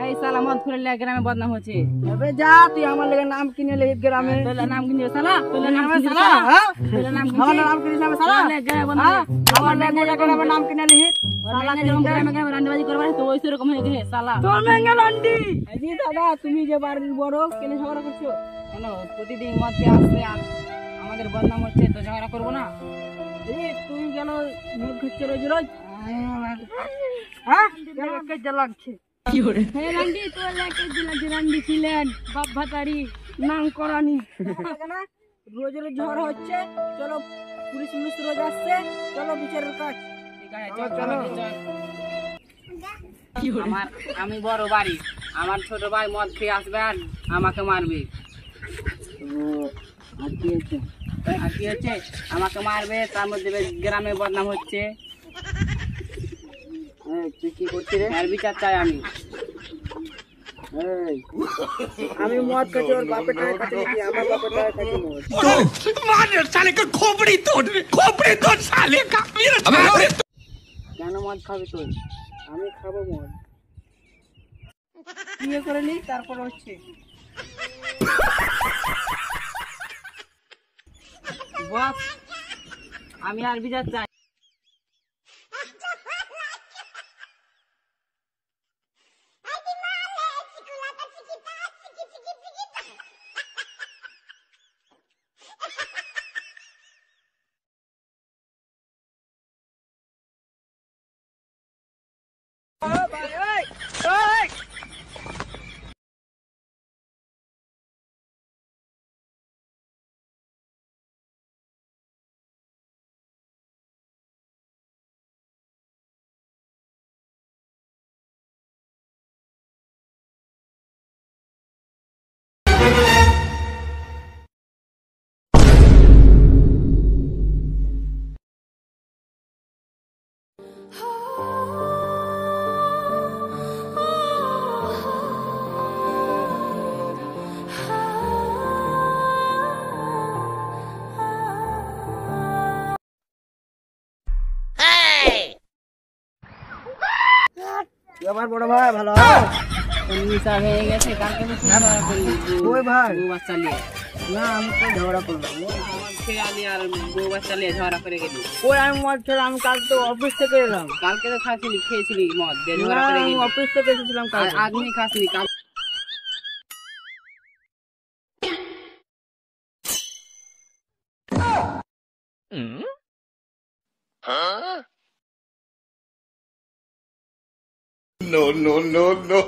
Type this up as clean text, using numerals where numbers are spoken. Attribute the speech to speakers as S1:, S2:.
S1: এই শালা মদ খেলে গ্রামে বদনাম হচ্ছে।
S2: अबे जा তুই আমার লেগে নাম কিনে লে গ্রামে।
S1: তোর নাম কিনবে শালা, তোর নাম কিনবে
S2: শালা,
S1: শালা,
S2: হ্যাঁ?
S1: তোর নাম
S2: আমার নাম কিনে নাম শালা।
S1: গ্রামে বদনাম।
S2: আমার লেগে গ্রামে নাম কিনে লি।
S1: শালা যেরকম গ্রামে গ্রামে রান্নাবাজি করবা তো ওই সেরকম হয়ে গেছে শালা।
S2: তোর মেঙ্গা লন্ডি। এই যে দাদা তুমি যে বাড়ির বড় কেন ঝগড়া করছো?
S1: কেন প্রতিদিন মদ খেয়ে আসছে আর আমাদের বদনাম হচ্ছে, তো ঝগড়া করবো না?
S2: এই তুই গেল মুখ ঘুরছে রোজ রোজ। হ্যাঁ কেন কেজে লাগছে?
S1: হে রান্ডি তোর লাগে রান্ডি ছিলেন বাপ ভাতারি
S2: নাম করানি। রোজ রোজ ঝগড়া হচ্ছে, চলো পুলিশ মুলিশ রোজ আসছে, চলো বিচারের কাজ।
S1: ঠিক আছে চল চল চল। আমি বড় বাড়ি, আমার ছোট ভাই মদ খেয়ে আসবে আর আমাকে মারবে।
S2: আর কি হচ্ছে?
S1: আর কি হচ্ছে? আমাকে মারবে, তার মধ্যে গ্রামে বদনাম হচ্ছে।
S2: তুই কি করছিস রে?
S1: এর বিচার চাই আমি।
S2: এই, আমি মদ খাচ্ছি, ওর বাপের টাকা খাচ্ছি নাকি আমার বাপের টাকা খাচ্ছি মদ?
S1: কেন মদ খাবি তুই?
S2: আমি খাবো মদ। বিয়ে করে নি তারপর হচ্ছে।
S1: বস আমি আর বিচার চাই।
S2: আমার বড় ভাই ভালো আছো?
S1: নিশা হয়ে গেছে, কালকে তো ঝগড়া করলি
S2: ওই ভাই
S1: বউ বাচ্চা নিয়ে।
S2: না আমি তো ঝগড়া করবো।
S1: আমার খেয়ে আলি আর বউ বাচ্চা নিয়ে ঝগড়া করে গেলি।
S2: ওই আমি মদ খেলে আমি কাল তো অফিস থেকে এলাম।
S1: কালকে তো খাসিনি, খেয়েছিলি মদ দিয়ে
S2: না,
S1: ঝগড়া করে
S2: আমি
S1: গেলি।
S2: অফিস থেকে এসেছিলাম কাল।
S1: আদমি খাসনি কাল।
S3: No, no, no, no.